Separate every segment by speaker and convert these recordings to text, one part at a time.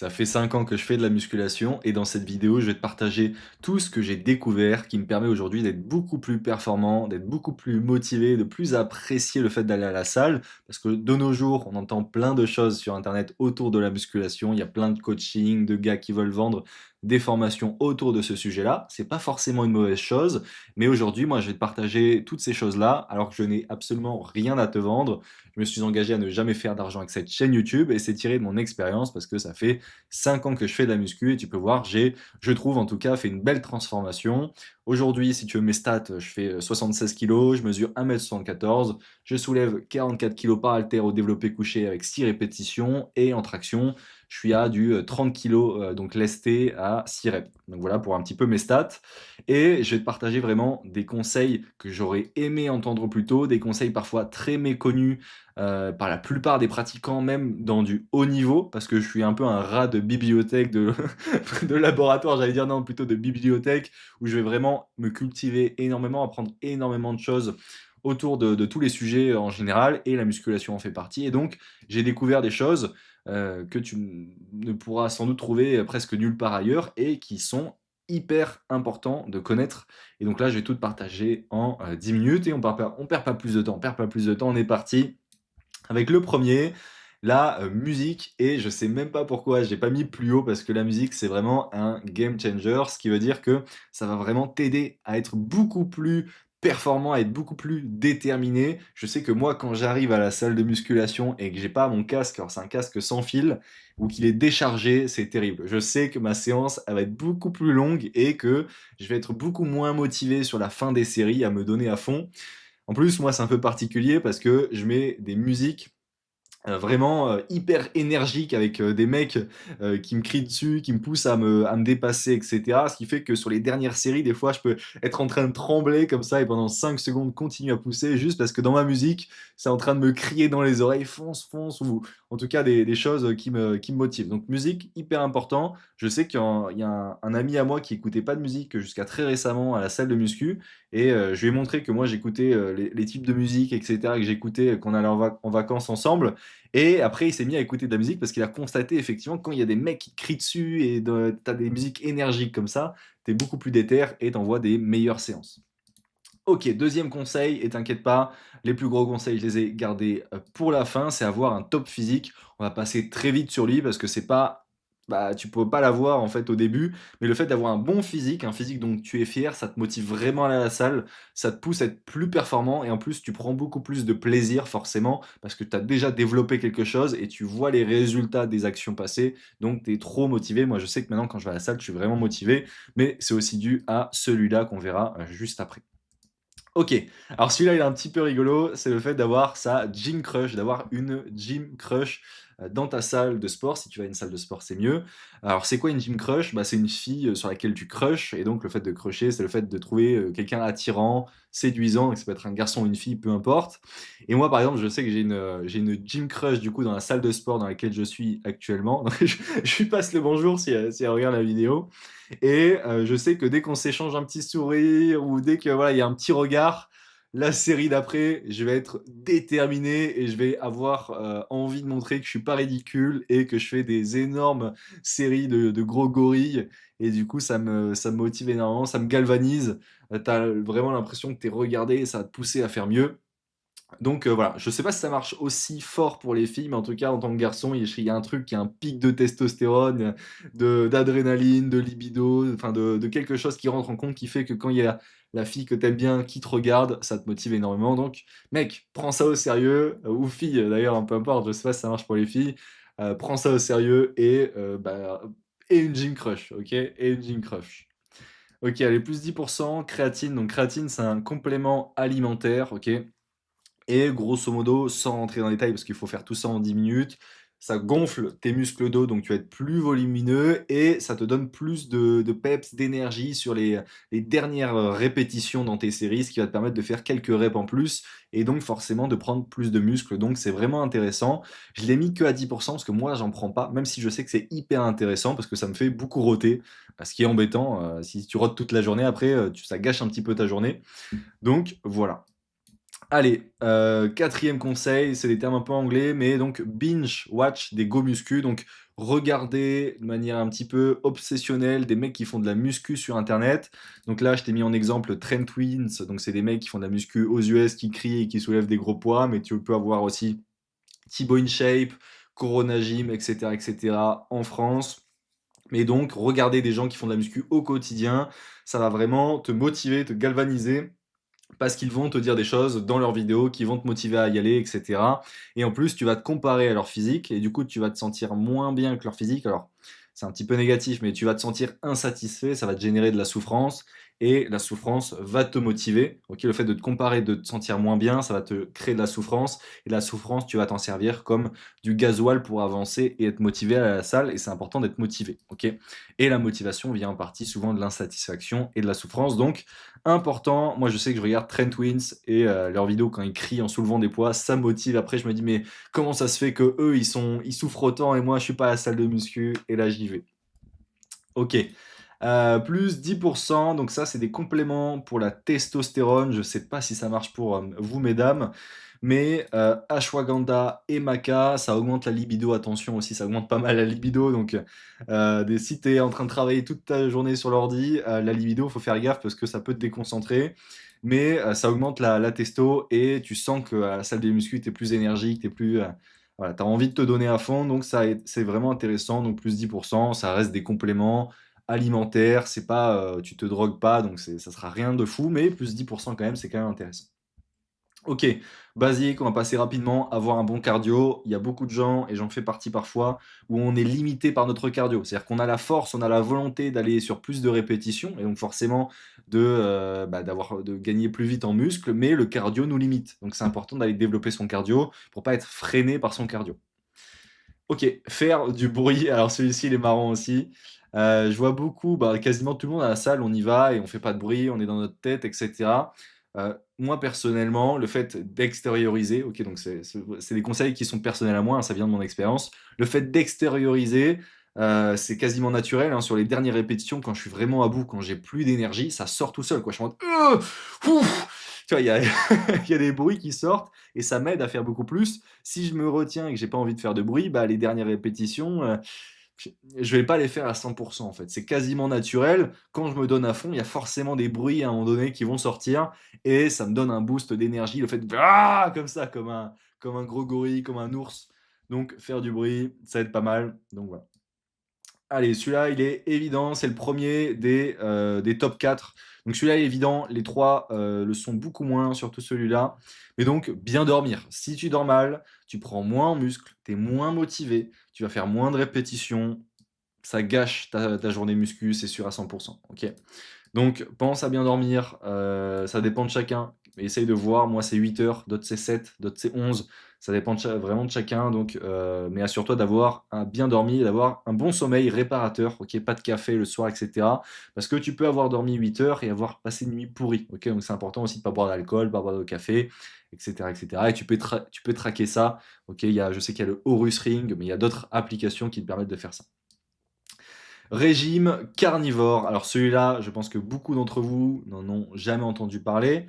Speaker 1: Ça fait 5 ans que je fais de la musculation et dans cette vidéo, je vais te partager tout ce que j'ai découvert qui me permet aujourd'hui d'être beaucoup plus performant, d'être beaucoup plus motivé, de plus apprécier le fait d'aller à la salle. Parce que de nos jours, on entend plein de choses sur Internet autour de la musculation. Il y a plein de coaching, de gars qui veulent vendre des formations autour de ce sujet-là. C'est pas forcément une mauvaise chose, mais aujourd'hui, moi, je vais te partager toutes ces choses-là alors que je n'ai absolument rien à te vendre. Je me suis engagé à ne jamais faire d'argent avec cette chaîne YouTube et c'est tiré de mon expérience parce que ça fait 5 ans que je fais de la muscu et tu peux voir, je trouve en tout cas, fait une belle transformation. Aujourd'hui, si tu veux mes stats, je fais 76 kilos, je mesure 1m74, je soulève 44 kilos par haltère au développé couché avec 6 répétitions et en traction, je suis à du 30 kilos, donc lesté à 6 reps. Donc voilà pour un petit peu mes stats. Et je vais te partager vraiment des conseils que j'aurais aimé entendre plus tôt, des conseils parfois très méconnus par la plupart des pratiquants, même dans du haut niveau, parce que je suis un peu un rat de bibliothèque, de, de laboratoire, j'allais dire non, plutôt de bibliothèque, où je vais vraiment me cultiver énormément, apprendre énormément de choses autour de tous les sujets en général, et la musculation en fait partie. Et donc, j'ai découvert des choses que ne pourras sans doute trouver presque nulle part ailleurs, et qui sont hyper importants de connaître. Et donc là, je vais tout te partager en 10 minutes, et on perd pas plus de temps, on perd pas plus de temps, on est parti avec le premier, la musique. Et je sais même pas pourquoi j'ai pas mis plus haut parce que la musique, c'est vraiment un game changer, ce qui veut dire que ça va vraiment t'aider à être beaucoup plus performant, à être beaucoup plus déterminé. Je sais que moi, quand j'arrive à la salle de musculation et que j'ai pas mon casque, alors c'est un casque sans fil ou qu'il est déchargé, c'est terrible. Je sais que ma séance, elle va être beaucoup plus longue et que je vais être beaucoup moins motivé sur la fin des séries à me donner à fond. En plus, moi, c'est un peu particulier parce que je mets des musiques vraiment, hyper énergique avec, des mecs, qui me crient dessus, qui me poussent à me dépasser et cetera. Ce qui fait que sur les dernières séries, des fois, je peux être en train de trembler comme ça et pendant 5 secondes continuer à pousser juste parce que dans ma musique, c'est en train de me crier dans les oreilles: «Fonce, fonce!» ou en tout cas des choses, qui me motivent. Donc musique, hyper important. Je sais qu'il y a un ami à moi qui écoutait pas de musique jusqu'à très récemment à la salle de muscu et je lui ai montré que moi j'écoutais, les types de musique et cetera que j'écoutais quand on allait en vacances ensemble et après, il s'est mis à écouter de la musique parce qu'il a constaté effectivement que quand il y a des mecs qui te crient dessus et tu as des musiques énergiques comme ça, tu es beaucoup plus déter et tu envoies des meilleures séances. OK, deuxième conseil et t'inquiète pas, les plus gros conseils, je les ai gardés, pour la fin, c'est avoir un top physique. On va passer très vite sur lui parce que c'est pas tu peux pas l'avoir en fait au début, mais le fait d'avoir un bon physique, un physique dont tu es fier, ça te motive vraiment à aller à la salle, ça te pousse à être plus performant et en plus tu prends beaucoup plus de plaisir forcément parce que tu as déjà développé quelque chose et tu vois les résultats des actions passées, donc tu es trop motivé. Moi, je sais que maintenant quand je vais à la salle, je suis vraiment motivé, mais c'est aussi dû à celui-là qu'on verra, juste après. OK. Alors celui-là, il est un petit peu rigolo, c'est le fait d'avoir sa gym crush, d'avoir une gym crush, dans ta salle de sport. Si tu vas à une salle de sport, c'est mieux. Alors c'est quoi une gym crush? Bah, c'est une fille, sur laquelle tu crushes et donc le fait de crusher, c'est le fait de trouver, quelqu'un attirant, séduisant, donc ça peut être un garçon ou une fille, peu importe. Et moi, par exemple, je sais que j'ai une gym crush du coup dans la salle de sport dans laquelle je suis actuellement. Donc je lui passe le bonjour si elle regarde la vidéo. Et je sais que dès qu'on s'échange un petit sourire ou dès que voilà, il y a un petit regard, la série d'après, je vais être déterminé et je vais avoir, envie de montrer que je suis pas ridicule et que je fais des énormes séries de gros gorilles et du coup ça me motive énormément, ça me galvanise. Tu as vraiment l'impression que tu es regardé et ça va te pousser à faire mieux. Donc voilà, je sais pas si ça marche aussi fort pour les filles, mais en tout cas, en tant que garçon, il y a un truc qui a un pic de testostérone, de d'adrénaline, de libido, enfin de quelque chose qui rentre en compte, qui fait que quand il y a la fille que tu bien qui te regarde, ça te motive énormément. Donc mec, prends ça au sérieux, ou fille d'ailleurs, hein, peu importe, je sais pas si ça marche pour les filles, prends ça au sérieux et une gym crush, OK? Et une gym crush. OK, allez, plus 10 créatine. Donc créatine, c'est un complément alimentaire, OK? Et grosso modo, sans rentrer dans les détails parce qu'il faut faire tout ça en 10 minutes, ça gonfle tes muscles dos, donc tu vas être plus volumineux et ça te donne plus de peps, d'énergie sur les dernières, répétitions dans tes séries, ce qui va te permettre de faire quelques reps en plus et donc forcément de prendre plus de muscles, donc c'est vraiment intéressant. Je l'ai mis que à 10 parce que moi j'en prends pas, même si je sais que c'est hyper intéressant parce que ça me fait beaucoup rôter, ce qui est embêtant, si tu rôtes toute la journée après, ça gâche un petit peu ta journée, donc voilà. Allez, 4e conseil, c'est des termes un peu anglais, mais donc binge watch des go muscu. Donc Regarder de manière un petit peu obsessionnelle des mecs qui font de la muscu sur internet. Donc là, je t'ai mis en exemple Trent Twins, donc c'est des mecs qui font de la muscu aux US, qui crient et qui soulèvent des gros poids, mais tu peux avoir aussi Thibaut InShape, Corona Gym, etc., etc. en France. Mais donc, regarder des gens qui font de la muscu au quotidien, ça va vraiment te motiver, te galvaniser parce qu'ils vont te dire des choses dans leurs vidéos qui vont te motiver à y aller, etc. Et en plus, tu vas te comparer à leur physique et du coup, tu vas te sentir moins bien que leur physique. Alors, c'est un petit peu négatif, mais tu vas te sentir insatisfait, ça va te générer de la souffrance et la souffrance va te motiver. Ok, le fait de te comparer, de te sentir moins bien, ça va te créer de la souffrance et la souffrance, tu vas t'en servir comme du gasoil pour avancer et être motivé à la salle. Et c'est important d'être motivé. Ok, et la motivation vient en partie souvent de l'insatisfaction et de la souffrance. Donc, important, moi je sais que je regarde Trent Twins et leurs vidéos quand ils crient en soulevant des poids, ça me motive. Après, je me dis, mais comment ça se fait que eux ils souffrent autant et moi je suis pas à la salle de muscu et là j'y vais. Ok. Plus 10%, donc ça c'est des compléments pour la testostérone. Je sais pas si ça marche pour vous mesdames, mais ashwagandha et maca, ça augmente la libido. Attention aussi, ça augmente pas mal la libido. Donc si tu es en train de travailler toute ta journée sur l'ordi, la libido, faut faire gaffe parce que ça peut te déconcentrer. Mais ça augmente la testo et tu sens que à la salle des muscu, tu es plus énergique, tu plus... voilà, tu as envie de te donner à fond, donc ça, c'est vraiment intéressant. Donc plus 10%, ça reste des compléments alimentaires, c'est pas, tu te drogues pas, donc ça sera rien de fou, mais plus 10% quand même, c'est quand même intéressant. Ok, basique, on va passer rapidement, avoir un bon cardio. Il y a beaucoup de gens, et j'en fais partie parfois, où on est limité par notre cardio. C'est-à-dire qu'on a la force, on a la volonté d'aller sur plus de répétitions, et donc forcément de gagner plus vite en muscle, mais le cardio nous limite. Donc c'est important d'aller développer son cardio pour pas être freiné par son cardio. Ok, faire du bruit. Alors celui-ci, il est marrant aussi. Je vois beaucoup, quasiment tout le monde à la salle, on y va et on fait pas de bruit, on est dans notre tête, etc. Moi personnellement, le fait d'extérioriser, ok, donc c'est des conseils qui sont personnels à moi, hein, ça vient de mon expérience. Le fait d'extérioriser, c'est quasiment naturel, hein. Sur les dernières répétitions, quand je suis vraiment à bout, quand j'ai plus d'énergie, ça sort tout seul, quoi. Je suis en mode, ouf. Tu vois, il y a, il y a des bruits qui sortent et ça m'aide à faire beaucoup plus. Si je me retiens et que j'ai pas envie de faire de bruit, les dernières répétitions, je vais pas les faire à 100% en fait. C'est quasiment naturel. Quand je me donne à fond, il y a forcément des bruits à un moment donné qui vont sortir et ça me donne un boost d'énergie. Le fait de comme ça, comme un gros gorille, comme un ours. Donc faire du bruit, ça aide pas mal. Donc voilà. Allez, celui-là, il est évident, c'est le premier des top 4. Donc celui-là est évident, les trois le sont beaucoup moins, surtout celui-là. Mais donc, bien dormir. Si tu dors mal, tu prends moins en muscle, tu es moins motivé, tu vas faire moins de répétitions, ça gâche ta journée muscu, c'est sûr à 100%. Ok. Donc, pense à bien dormir, ça dépend de chacun. Essaye de voir, moi c'est 8 heures, d'autres c'est 7, d'autres c'est 11. Ça dépend vraiment de chacun. Donc, mais assure-toi d'avoir un bien dormi et d'avoir un bon sommeil réparateur. Ok, pas de café le soir, etc. Parce que tu peux avoir dormi 8 heures et avoir passé une nuit pourrie. Ok, donc c'est important aussi de ne pas boire d'alcool, pas boire de café, etc., etc. Et tu peux traquer ça. Ok, je sais qu'il y a le Horus Ring, mais il y a d'autres applications qui te permettent de faire ça. Régime carnivore. Alors celui-là, je pense que beaucoup d'entre vous n'en ont jamais entendu parler.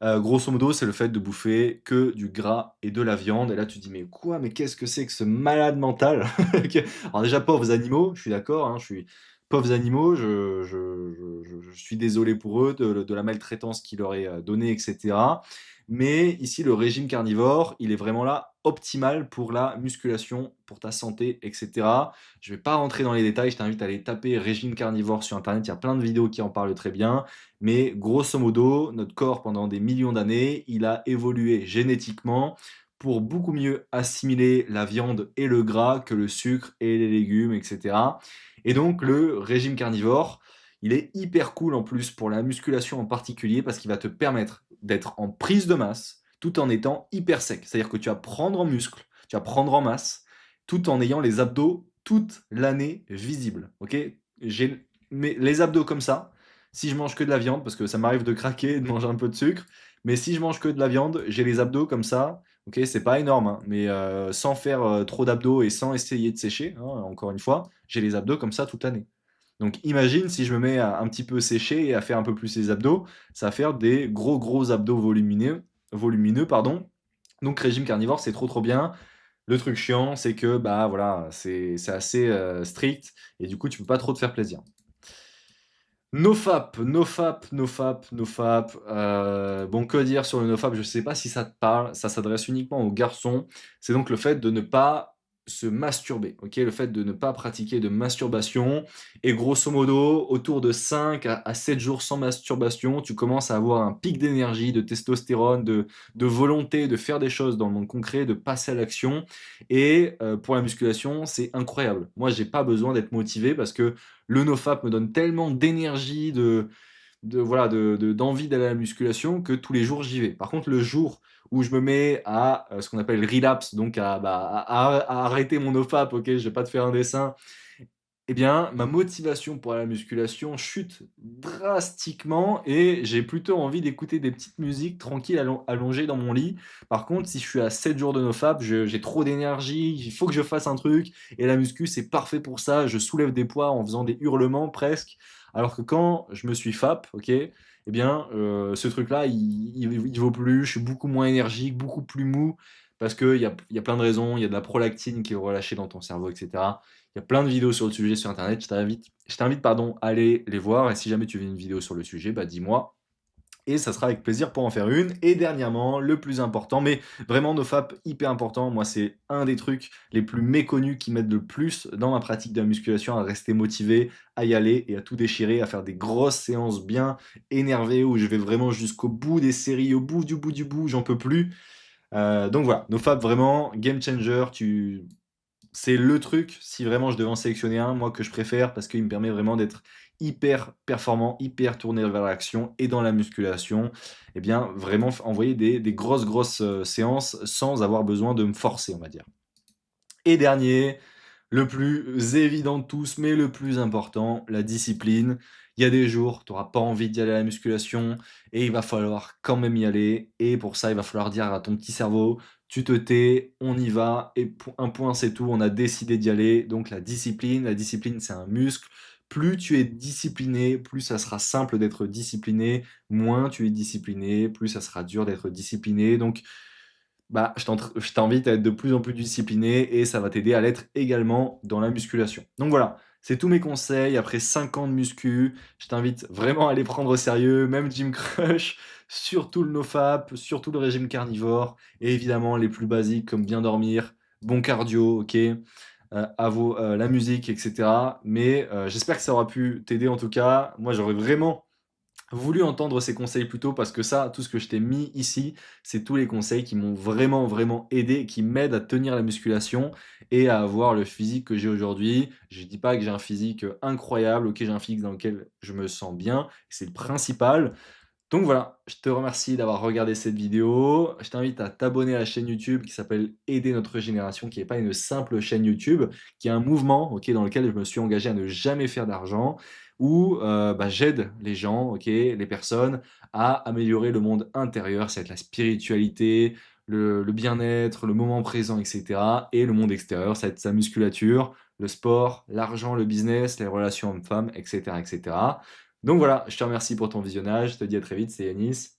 Speaker 1: Grosso modo, c'est le fait de bouffer que du gras et de la viande. Et là, tu te dis, mais quoi? Mais qu'est-ce que c'est que ce malade mental? Alors déjà, pauvres animaux, je suis d'accord, hein, je suis pauvres animaux, je suis désolé pour eux de la maltraitance qu'il leur est donnée, etc. Mais ici, le régime carnivore, il est vraiment là optimal pour la musculation, pour ta santé, etc. Je ne vais pas rentrer dans les détails, je t'invite à aller taper régime carnivore sur Internet, il y a plein de vidéos qui en parlent très bien. Mais grosso modo, notre corps, pendant des millions d'années, il a évolué génétiquement pour beaucoup mieux assimiler la viande et le gras que le sucre et les légumes, etc. Et donc, le régime carnivore, il est hyper cool en plus pour la musculation en particulier parce qu'il va te permettre d'être en prise de masse tout en étant hyper sec. C'est-à-dire que tu vas prendre en muscle, tu vas prendre en masse, tout en ayant les abdos toute l'année visibles. Ok, j'ai les abdos comme ça. Si je mange que de la viande, parce que ça m'arrive de craquer et de manger un peu de sucre, mais si je mange que de la viande, j'ai les abdos comme ça. Ok, c'est pas énorme, hein, mais sans faire trop d'abdos et sans essayer de sécher, hein, encore une fois, j'ai les abdos comme ça toute l'année. Donc imagine si je me mets à un petit peu sécher et à faire un peu plus les abdos, ça va faire des gros abdos volumineux, pardon. Donc régime carnivore, c'est trop bien. Le truc chiant, c'est que, bah, voilà, c'est assez, strict et du coup, tu peux pas trop te faire plaisir. NoFap, NoFap, NoFap, NoFap, bon, que dire sur le NoFap? Je sais pas si ça te parle, ça s'adresse uniquement aux garçons. C'est donc le fait de ne pas se masturber, OK? Le fait de ne pas pratiquer de masturbation et grosso modo, autour de 5 à 7 jours sans masturbation, tu commences à avoir un pic d'énergie, de testostérone, de volonté de faire des choses dans le monde concret, de passer à l'action et pour la musculation, c'est incroyable. Moi, j'ai pas besoin d'être motivé parce que le NoFap me donne tellement d'énergie, d'envie d'aller à la musculation que tous les jours j'y vais. Par contre, le jour où je me mets à ce qu'on appelle relapse, donc à arrêter mon NoFap, ok, je vais pas te faire un dessin, eh bien, ma motivation pour aller à la musculation chute drastiquement et j'ai plutôt envie d'écouter des petites musiques tranquilles allongées dans mon lit. Par contre, si je suis à 7 jours de NoFap, j'ai trop d'énergie, il faut que je fasse un truc et la muscu, c'est parfait pour ça. Je soulève des poids en faisant des hurlements presque. Alors que quand je me suis FAP, OK, eh bien, ce truc-là, il vaut plus. Je suis beaucoup moins énergique, beaucoup plus mou parce qu'il y a plein de raisons. Il y a de la prolactine qui est relâchée dans ton cerveau et cetera. Il y a plein de vidéos sur le sujet sur internet. Je t'invite pardon, à aller les voir et si jamais tu veux une vidéo sur le sujet, bah, dis-moi et ça sera avec plaisir pour en faire une. Et dernièrement, le plus important, mais vraiment NoFap hyper important, moi c'est un des trucs les plus méconnus qui m'aident le plus dans ma pratique de la musculation à rester motivé, à y aller et à tout déchirer, à faire des grosses séances bien énervées où je vais vraiment jusqu'au bout des séries, au bout du bout, j'en peux plus. Donc voilà, NoFap vraiment game changer, c'est le truc, si vraiment je devais en sélectionner un, moi, que je préfère parce qu'il me permet vraiment d'être hyper performant, hyper tourné vers l'action et dans la musculation, eh bien, vraiment envoyer des grosses, grosses séances sans avoir besoin de me forcer, on va dire. Et dernier, le plus évident de tous, mais le plus important, la discipline. Il y a des jours, tu auras pas envie d'y aller à la musculation et il va falloir quand même y aller. Et pour ça, il va falloir dire à ton petit cerveau, tu te tais, on y va. Et un point, c'est tout. On a décidé d'y aller. Donc la discipline, c'est un muscle. Plus tu es discipliné, plus ça sera simple d'être discipliné. Moins tu es discipliné, plus ça sera dur d'être discipliné. Donc bah, je t'invite à être de plus en plus discipliné et ça va t'aider à l'être également dans la musculation. Donc voilà, c'est tous mes conseils après 5 ans de muscu. Je t'invite vraiment à les prendre au sérieux, même Gym Crush, surtout le NoFap, surtout le régime carnivore et évidemment les plus basiques comme bien dormir, bon cardio, OK, la musique et cetera. Mais j'espère que ça aura pu t'aider en tout cas. Moi, j'aurais vraiment voulu entendre ces conseils plus tôt parce que ça, tout ce que je t'ai mis ici, c'est tous les conseils qui m'ont vraiment, vraiment aidé, qui m'aident à tenir la musculation et à avoir le physique que j'ai aujourd'hui. Je dis pas que j'ai un physique incroyable, ok, j'ai un physique dans lequel je me sens bien, c'est le principal. Donc voilà, je te remercie d'avoir regardé cette vidéo. Je t'invite à t'abonner à la chaîne YouTube qui s'appelle Aider notre génération, qui n'est pas une simple chaîne YouTube, qui est un mouvement, ok, dans lequel je me suis engagé à ne jamais faire d'argent, où bah, j'aide les gens, ok, les personnes à améliorer le monde intérieur, c'est la spiritualité, le bien-être, le moment présent, etc. Et le monde extérieur, ça va être sa musculature, le sport, l'argent, le business, les relations hommes-femmes, etc., etc. Donc voilà, je te remercie pour ton visionnage. Je te dis à très vite, c'est Yanis.